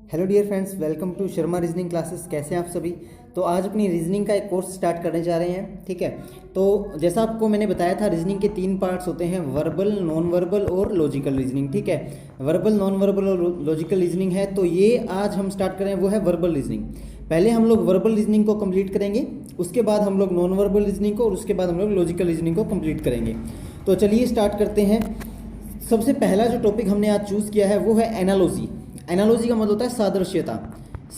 Hello dear friends, welcome to Sharma reasoning classes. कैसे हैं आप सभी। तो आज अपनी रीजनिंग का एक कोर्स स्टार्ट करने जा रहे हैं। ठीक है, तो जैसा आपको मैंने बताया था, रीजनिंग के 3 पार्ट्स होते हैं, वर्बल, नॉन वर्बल और लॉजिकल रीजनिंग। ठीक है, वर्बल, नॉन वर्बल और लॉजिकल रीजनिंग है। तो ये आज हम स्टार्ट कर रहे हैं, वो है वर्बल रीजनिंग। पहले हम लोग वर्बल रीजनिंग को कंप्लीट करेंगे, उसके बाद हम लोग नॉन वर्बल रीजनिंग को, और उसके बाद हम लोग लॉजिकल रीजनिंग को कंप्लीट करेंगे। तो चलिए स्टार्ट करते हैं। सबसे पहला जो टॉपिक हमने आज चूज़ किया है वो है एनालॉजी। एनालॉजी का मतलब होता है सादृश्यता।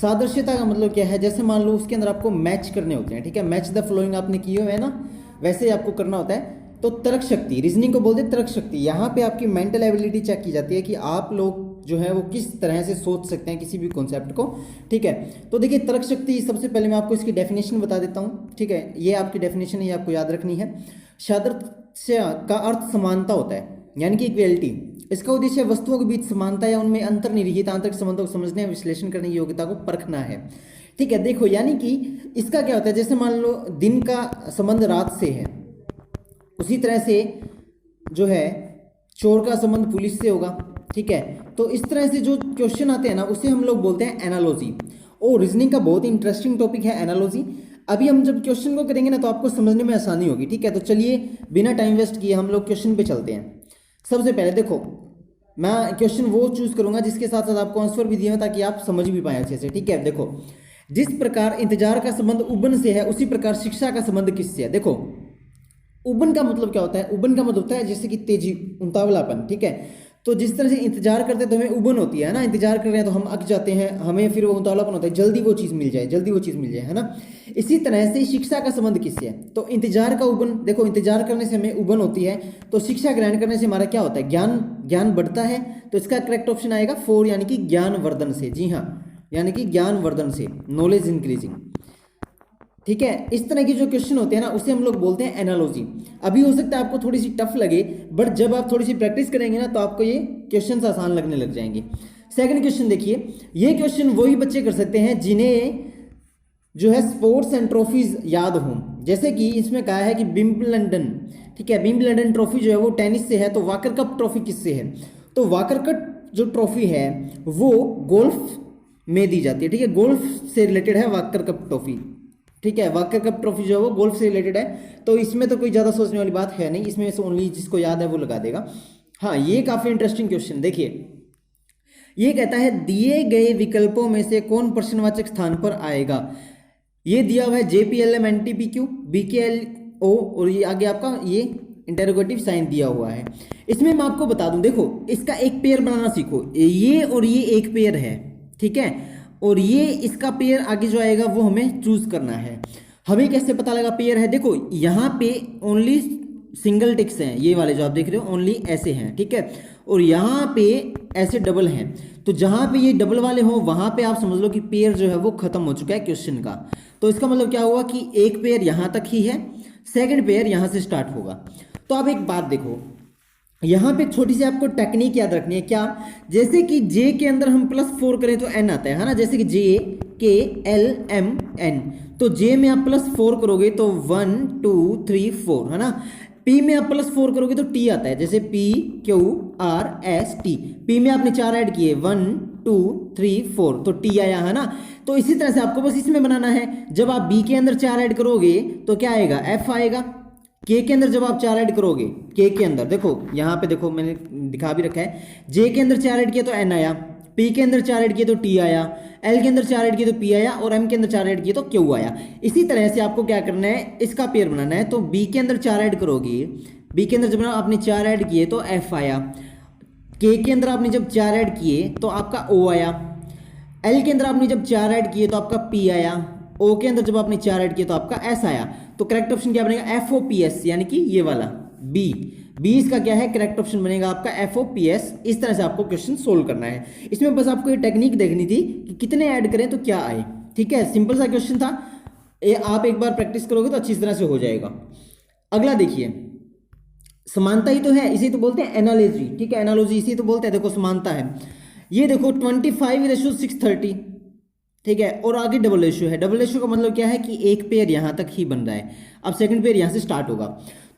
सादृश्यता का मतलब क्या है, जैसे मान लो उसके अंदर आपको मैच करने होते हैं। ठीक है, मैच द फ्लोइंग आपने किए हुए है ना, वैसे ही आपको करना होता है। तो तर्क शक्ति, रीजनिंग को बोलते हैं तर्क शक्ति। यहाँ पे आपकी मेंटल एबिलिटी चेक की जाती है कि आप लोग जो है वो किस तरह से सोच सकते हैं किसी भी कॉन्सेप्ट को। ठीक है, तो देखिए तर्क शक्ति, सबसे पहले मैं आपको इसकी डेफिनेशन बता देता हूँ। ठीक है, ये आपकी डेफिनेशन है, ये आपको याद रखनी है। सादृश्य का अर्थ समानता होता है, यानी कि इक्वेलिटी। इसका उद्देश्य वस्तुओं के बीच समानता या उनमें अंतर्निहित आंतरिक संबंधों को समझने, विश्लेषण करने की योग्यता को परखना है। ठीक है, देखो यानी कि इसका क्या होता है, जैसे मान लो दिन का संबंध रात से है, उसी तरह से जो है चोर का संबंध पुलिस से होगा। ठीक है, तो इस तरह से जो क्वेश्चन आते हैं ना, उसे हम लोग बोलते हैं एनालॉजी। और रीजनिंग का बहुत इंटरेस्टिंग टॉपिक है एनालॉजी। अभी हम जब क्वेश्चन को करेंगे ना, तो आपको समझने में आसानी होगी। ठीक है, तो चलिए बिना टाइम वेस्ट किए हम लोग क्वेश्चन पे चलते हैं। सबसे पहले देखो, मैं क्वेश्चन वो चूज करूंगा जिसके साथ साथ आपको आंसर भी दिए हैं, ताकि आप समझ भी पाए अच्छे से। ठीक है, देखो जिस प्रकार इंतजार का संबंध उबन से है, उसी प्रकार शिक्षा का संबंध किससे है। देखो उबन का मतलब क्या होता है, उबन का मतलब होता है जैसे कि तेजी, उतावलापन। ठीक है, तो जिस तरह से इंतजार करते हैं तो हमें उबन होती है ना, इंतजार कर रहे हैं तो हम अक जाते हैं, हमें फिर वो उतावलापन होता है, जल्दी वो चीज़ मिल जाए, जल्दी वो चीज़ मिल जाए, है ना। इसी तरह से शिक्षा का संबंध किससे है, तो इंतजार का उबन। देखो इंतजार करने से हमें उबन होती है, तो शिक्षा ग्रहण करने से हमारा क्या होता है, ज्ञान बढ़ता है। तो इसका करेक्ट ऑप्शन आएगा 4, यानी कि ज्ञान वर्धन से। जी हाँ, यानी कि ज्ञान वर्धन से, नॉलेज इंक्रीजिंग। ठीक है, इस तरह के जो क्वेश्चन होते हैं ना, उसे हम लोग बोलते हैं एनालॉजी। अभी हो सकता है आपको थोड़ी सी टफ लगे, बट जब आप थोड़ी सी प्रैक्टिस करेंगे ना, तो आपको ये क्वेश्चंस आसान लगने लग जाएंगे। सेकंड क्वेश्चन देखिए, ये क्वेश्चन वही बच्चे कर सकते हैं जिन्हें जो है स्पोर्ट्स एंड ट्रॉफीज याद हों। जैसे कि इसमें कहा है कि विंबलडन। ठीक है, विंबलडन ट्रॉफी जो है वो टेनिस से है, तो वाकर कप ट्रॉफी किससे है, तो वाकर कप जो ट्रॉफी है वो गोल्फ में दी जाती है। ठीक है, गोल्फ से रिलेटेड है वाकर कप ट्रॉफी। ठीक है, वाकर कप ट्रॉफी जो है वो गोल्फ से रिलेटेड है, तो इसमें तो कोई ज़्यादा सोचने वाली बात है नहीं, इसमें से ओनली जिसको याद है वो लगा देगा। हाँ, ये काफ़ी इंटरेस्टिंग क्वेश्चन। देखिए ये कहता है दिए गए विकल्पों में से कौन प्रश्नवाचक स्थान पर आएगा। ये दिया हुआ है JPLM NTPQ BKLO, और ये आगे आपका ये इंटेरोगेटिव साइन दिया हुआ है। इसमें मैं आपको बता दूं, देखो इसका एक पेयर बनाना सीखो, ये और ये एक पेयर है। ठीक है, और ये इसका पेयर आगे जो आएगा वो हमें चूज करना है। हमें कैसे पता लगा पेयर है, देखो यहाँ पे ओनली सिंगल टिक्स हैं, ये वाले जो आप देख रहे हो ओनली ऐसे हैं। ठीक है, और यहाँ पे ऐसे डबल हैं, तो जहाँ पे ये डबल वाले हो वहाँ पे आप समझ लो कि पेयर जो है वो खत्म हो चुका है क्वेश्चन का। तो इसका मतलब क्या हुआ कि एक पेयर यहाँ तक ही है, सेकंड पेयर यहाँ से स्टार्ट होगा। तो आप एक बात देखो, यहाँ पे छोटी सी आपको टेक्निक याद रखनी है। क्या, जैसे कि J के अंदर हम +4 करें तो N आता है ना, जैसे कि JKLMN, तो J में आप +4 करोगे तो 1 2 3 4, है ना। P में आप +4 करोगे तो T आता है, जैसे PQRST। P में आपने 4 ऐड किए, 1 2 3 4, तो T आया, है ना। तो इसी तरह से आपको बस इसमें बनाना है, जब आप B के अंदर 4 ऐड करोगे तो क्या आएगा, F आएगा। K के अंदर जब आप 4 ऐड करोगे, K के अंदर देखो यहाँ पे देखो मैंने दिखा भी रखा है, J के अंदर 4 ऐड किया तो N आया, P के अंदर 4 ऐड किए तो T आया, L के अंदर 4 ऐड किए तो P आया, और M के अंदर 4 ऐड किए तो Q आया। इसी तरह से आपको क्या करना है, इसका पेयर बनाना है। तो B के अंदर 4 ऐड करोगे, B के अंदर जब आपने 4 ऐड किए तो F आया, K के अंदर आपने जब 4 ऐड किए तो आपका O आया, L के अंदर आपने जब 4 ऐड किए तो आपका P आया, O के अंदर जब आपने 4 ऐड किए तो आपका S आया। तो करेक्ट ऑप्शन क्या बनेगा, FOPS, यानी कि ये वाला B इसका क्या है, करेक्ट ऑप्शन बनेगा आपका FOPS। इस तरह से आपको क्वेश्चन सोल्व करना है। इसमें बस आपको ये टेक्निक देखनी थी कि कितने ऐड करें तो क्या आए। ठीक है, सिंपल सा क्वेश्चन था, ये आप एक बार प्रैक्टिस करोगे तो अच्छी तरह से हो जाएगा। अगला देखिए, समानता ही तो है, इसे तो बोलते हैं एनालॉजी। ठीक है, एनालॉजी इसी तो बोलते हैं। देखो समानता है, ये देखो 25:630। ठीक है, और आगे डबल रेशियो है। डबल रेशियो का मतलब क्या है कि एक पेयर यहाँ तक ही बन रहा है, अब सेकंड पेयर यहाँ से स्टार्ट होगा।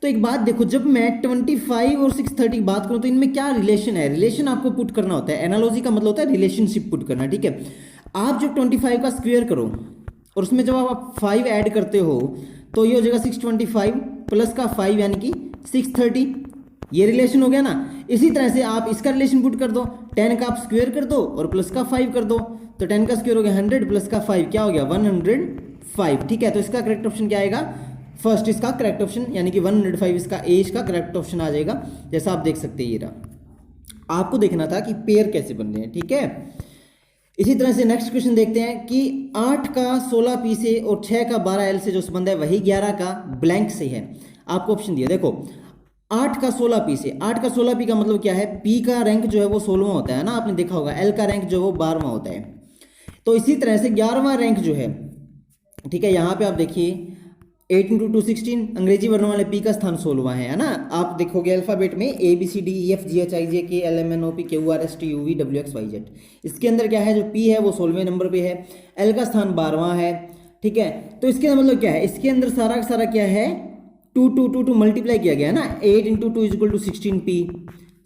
तो एक बात देखो, जब मैं 25 और 630 की बात करूं तो इनमें क्या रिलेशन है, रिलेशन आपको पुट करना होता है। एनालॉजी का मतलब होता है रिलेशनशिप पुट करना, ठीक है। आप जब 25 का स्क्वायर करो और उसमें जब आप 5 ऐड करते हो तो ये हो जाएगा 625 प्लस का 5 यानी कि 630, ये रिलेशन हो गया ना। इसी तरह से आप इसका रिलेशन पुट कर दो, 10 का आप स्क्वायर कर दो और प्लस का 5 कर दो, तो 10 का स्क्वायर हो गया 100 प्लस का 5 क्या हो गया 105, ठीक है। तो इसका करेक्ट ऑप्शन क्या आएगा, फर्स्ट इसका करेक्ट ऑप्शन यानी कि 105 इसका ए इसका करेक्ट ऑप्शन आ जाएगा। जैसा आप देख सकते हैं ये रहा, आपको देखना था कि पेयर कैसे बन रहे हैं, ठीक है। इसी तरह से नेक्स्ट क्वेश्चन देखते हैं कि 8 का 16 पी से और 6 का 12 एल से जो संबंध है वही 11 का ब्लैंक से है। आपको ऑप्शन दिया, देखो 8 का 16 पी से, 8 का 16 पी का मतलब क्या है, पी का रैंक जो है वो 16वां होता है ना, आपने देखा होगा। एल का रैंक जो है वो 12वां होता है। तो इसी तरह से 11वां रैंक जो है, ठीक है, यहाँ पे आप देखिए 8 × 2 16, अंग्रेजी वर्णों वाले पी का स्थान 16वां है ना। आप देखोगे अल्फाबेट में ABCDEFGHIJKLMNOPQRSTUVWXYZ, इसके अंदर क्या है, जो पी है वो 16वें नंबर पे है, एल का स्थान 12वां है, ठीक है। तो इसके मतलब क्या है, इसके अंदर सारा का सारा क्या है 2 2 2 2 मल्टीप्लाई किया गया है ना। 8 × 2 = 16p,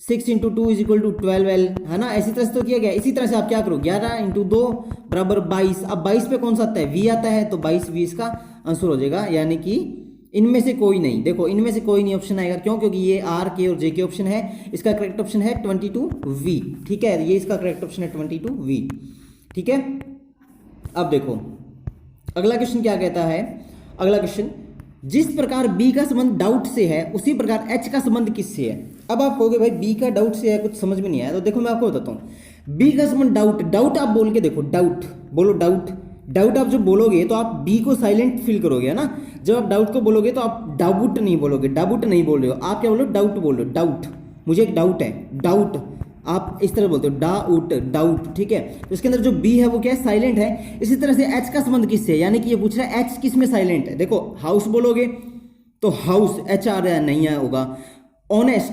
6 × 2 = 12l, है ना। इसी तरह से तो किया गया। इसी तरह से आप क्या करो 11 × 2 = 22। अब 22 पे कौन सा आता है, v आता है, तो 22 v इसका आंसर हो जाएगा, यानी कि इनमें से कोई नहीं। देखो इनमें से कोई नहीं ऑप्शन आएगा, क्यों, क्योंकि ये आर के और जे के ऑप्शन है। इसका करेक्ट ऑप्शन है 22v, ठीक है, ये इसका करेक्ट ऑप्शन है 22v, ठीक है। अब देखो अगला क्वेश्चन क्या कहता है, अगला क्वेश्चन, जिस प्रकार b का संबंध डाउट से है उसी प्रकार h का संबंध किससे है। अब आप कहोगे भाई b का डाउट से है, कुछ समझ में नहीं आया, तो देखो मैं आपको बताता हूँ। b का संबंध डाउट, डाउट आप बोल के देखो, डाउट बोलो, डाउट, डाउट आप जब बोलोगे तो आप b को साइलेंट फील करोगे, है ना। जब आप डाउट को बोलोगे तो आप डाउट नहीं बोलोगे, डाउट नहीं बोल रहे हो आप, क्या बोलो, डाउट बोल रहे हो, डाउट, मुझे एक डाउट है, डाउट, आप इस तरह बोलते हो डाउट, डाउट, ठीक है। तो इसके अंदर जो बी है वो क्या है, साइलेंट है। इसी तरह से एच का संबंध किससे है, यानी कि ये पूछ रहा है एच किस में साइलेंट है। देखो हाउस बोलोगे तो हाउस एच आ रहा है, नहीं होगा। ऑनेस्ट,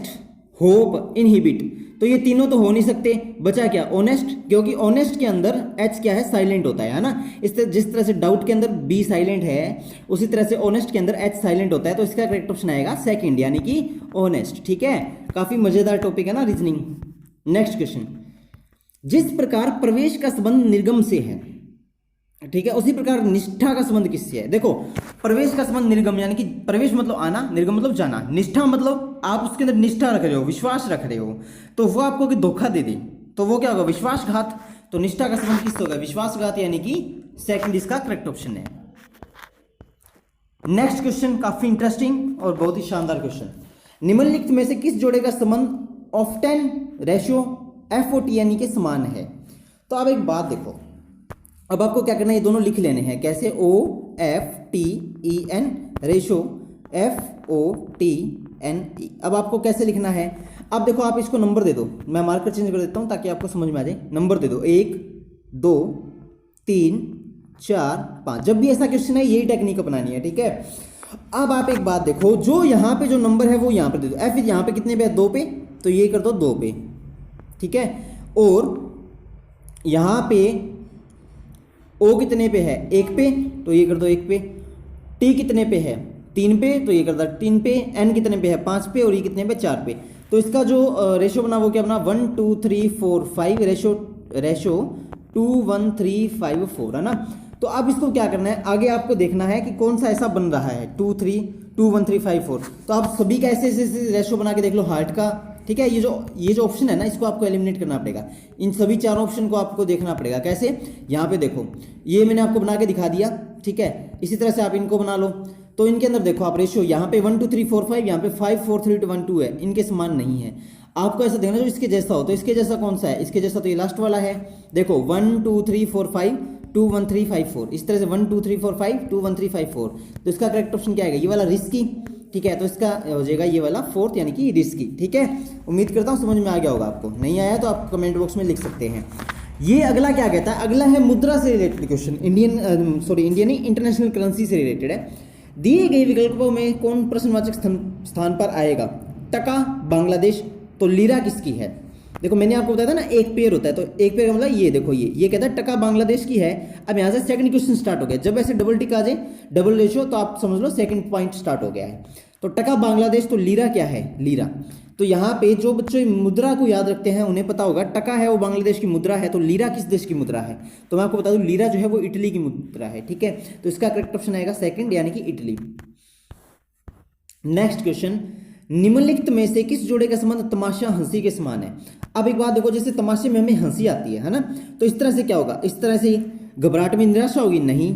होप, इनहिबिट, तो ये तीनों तो हो नहीं सकते, बचा क्या, ऑनेस्ट, क्योंकि ऑनेस्ट के अंदर एच क्या है, साइलेंट होता है ना। इस तरह जिस तरह से डाउट के अंदर बी साइलेंट है उसी तरह से ऑनेस्ट के अंदर एच साइलेंट होता है। तो इसका करेक्ट ऑप्शन आएगा सेकंड, यानी कि ऑनेस्ट, ठीक है। काफी मजेदार टॉपिक है ना रीजनिंग। नेक्स्ट क्वेश्चन, जिस प्रकार प्रवेश का संबंध निर्गम से है, ठीक है, उसी प्रकार निष्ठा का संबंध किससे है। देखो प्रवेश का संबंध निर्गम, यानी कि प्रवेश मतलब आना, निर्गम मतलब जाना, निष्ठा मतलब आप उसके अंदर निष्ठा रख रहे हो, विश्वास रख रहे हो, तो वो आपको कि धोखा दे दे तो वो क्या होगा, विश्वासघात। तो निष्ठा का संबंध किससे होगा, विश्वासघात, यानी कि सेकंड इसका करेक्ट ऑप्शन है। नेक्स्ट क्वेश्चन काफी इंटरेस्टिंग और बहुत ही शानदार क्वेश्चन, निम्नलिखित में से किस जोड़े का संबंध ऑफ्टेन रेशियो FOT यानी के समान है। तो अब एक बात देखो, अब आपको क्या करना है, ये दोनों लिख लेने हैं, कैसे, OFTEN रेशियो FOTNE। अब आपको कैसे लिखना है, अब देखो आप इसको नंबर दे दो, मैं मार्कर चेंज कर देता हूं ताकि आपको समझ में आ जाए। नंबर दे दो 1 2 3 4 5, जब भी ऐसा क्वेश्चन है यही टेक्निक अपनानी है, ठीक है। अब आप एक बात देखो, जो यहाँ पे जो नंबर है वो यहाँ पे दे दो, F यहाँ पे कितने पे है, 2 पे, तो ये कर दो 2 पे, ठीक है। और यहाँ पे O कितने पे है, 1 पे, तो ये कर दो 1 पे। T कितने पे है, 3 पे, तो ये कर दो 3 पे। N कितने पे है, 5 पे, और ये कितने पे, 4 पे। तो इसका जो रेशो बना वो क्या बना, 1 2 3 4 5, रेशो 2 1 3 5 4, है ना। तो अब इसको क्या करना है, आगे आपको देखना है कि कौन सा ऐसा बन रहा है 2 1 3 5 4। तो आप सभी का ऐसे ऐसे रेशो बना के देख लो हार्ट का, ठीक है। ये जो ऑप्शन है ना, इसको आपको एलिमिनेट करना पड़ेगा। इन सभी चारों ऑप्शन को आपको देखना पड़ेगा, कैसे, यहाँ पे देखो ये मैंने आपको बना के दिखा दिया, ठीक है। इसी तरह से आप इनको बना लो, तो इनके अंदर देखो आप रेशियो, यहाँ पे 1 2 3 4 5, यहाँ पे 5 4 3 2 1 2 है, इनके समान नहीं है। आपको ऐसा देखना जो इसके जैसा हो, तो इसके जैसा कौन सा है, इसके जैसा तो ये लास्ट वाला है। देखो 1 2 3 4 5 2 1 3 5 4, इस तरह से 1 2 3 4 5 2 1 3 5 4। तो इसका करेक्ट ऑप्शन क्या आएगा, ये वाला रिस्की, ठीक है। तो इसका हो जाएगा ये वाला फोर्थ, यानी कि रिस्की, ठीक है। उम्मीद करता हूँ समझ में आ गया होगा आपको, नहीं आया तो आप कमेंट बॉक्स में लिख सकते हैं। ये अगला क्या कहता है, अगला है मुद्रा से रिलेटेड क्वेश्चन, इंडियन नहीं इंटरनेशनल करेंसी से रिलेटेड है। दिए गए विकल्पों में कौन प्रश्नवाचक स्थान पर आएगा, टका, बांग्लादेश, तो लीरा किसकी है। देखो मैंने आपको बताया था ना एक पेयर होता है, तो एक पेयर का मतलब ये देखो, ये कहता है टका बांग्लादेश की है। अब यहाँ से सेकंड क्वेश्चन स्टार्ट हो गया, जब ऐसे डबल टिक आ जाए, डबल रेशियो, तो आप समझ लो सेकंड पॉइंट स्टार्ट हो गया है। तो टका बांग्लादेश, तो लीरा क्या है, लीरा। तो यहाँ पे जो बच्चे मुद्रा को याद रखते हैं उन्हें पता होगा, टका है वो बांग्लादेश की मुद्रा है, तो लीरा किस देश की मुद्रा है, तो मैं आपको बता दूं लीरा जो है वो इटली की मुद्रा है, ठीक है। तो इसका करेक्ट ऑप्शन आएगा सेकंड, यानी कि इटली। नेक्स्ट क्वेश्चन, निम्नलिखित में से किस जोड़े का संबंध तमाशा हंसी के समान है। अब एक बात देखो, जैसे तमाशे में हमें हंसी आती है ना, तो इस तरह से क्या होगा, इस तरह से घबराहट में निराशा होगी, नहीं।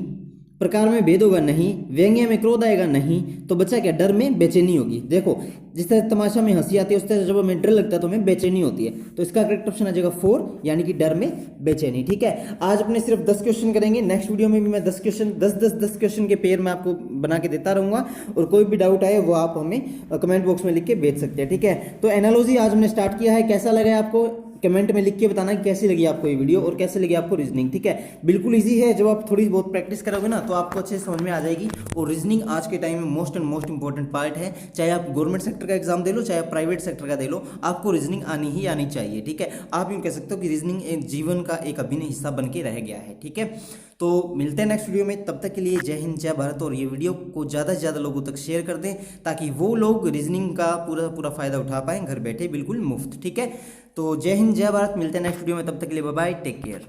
प्रकार में भेद होगा, नहीं। व्यंग्य में क्रोध आएगा, नहीं। तो बच्चा क्या, डर में बेचैनी होगी। देखो जिस तरह तमाशा में हंसी आती है उस तरह जब हमें डर लगता है तो हमें बेचैनी होती है। तो इसका करेक्ट ऑप्शन आ जाएगा 4, यानी कि डर में बेचैनी, ठीक है। आज अपने सिर्फ 10 क्वेश्चन करेंगे, नेक्स्ट वीडियो में भी मैं 10 क्वेश्चन 10 क्वेश्चन के पेयर में आपको बना के देता रहूंगा, और कोई भी डाउट आए वो आप हमें कमेंट बॉक्स में लिख के भेज सकते हैं, ठीक है। तो एनालॉजी आज हमने स्टार्ट किया है, कैसा लगा आपको कमेंट में लिख के बताना कि कैसी लगी आपको ये वीडियो और कैसे लगी आपको रीजनिंग, ठीक है। बिल्कुल इजी है, जब आप थोड़ी बहुत प्रैक्टिस करोगे ना तो आपको अच्छे से समझ में आ जाएगी। और रीजनिंग आज के टाइम में मोस्ट इंपॉर्टेंट पार्ट है, चाहे आप गवर्नमेंट सेक्टर का एग्जाम दे लो चाहे आप प्राइवेट सेक्टर का दे लो, आपको रीजनिंग आनी ही आनी चाहिए, ठीक है। आप यूँ कह सकते हो कि रीजनिंग एक जीवन का एक अभिन्न हिस्सा बन के रह गया है, ठीक है। तो मिलते हैं नेक्स्ट वीडियो में, तब तक के लिए जय हिंद जय भारत। और ये वीडियो को ज़्यादा से ज़्यादा लोगों तक शेयर कर दें ताकि वो लोग रीजनिंग का पूरा फ़ायदा उठा पाएँ घर बैठे बिल्कुल मुफ्त, ठीक है। तो जय हिंद जय भारत, मिलते हैं नेक्स्ट वीडियो में, तब तक के लिए बाय बाय, टेक केयर।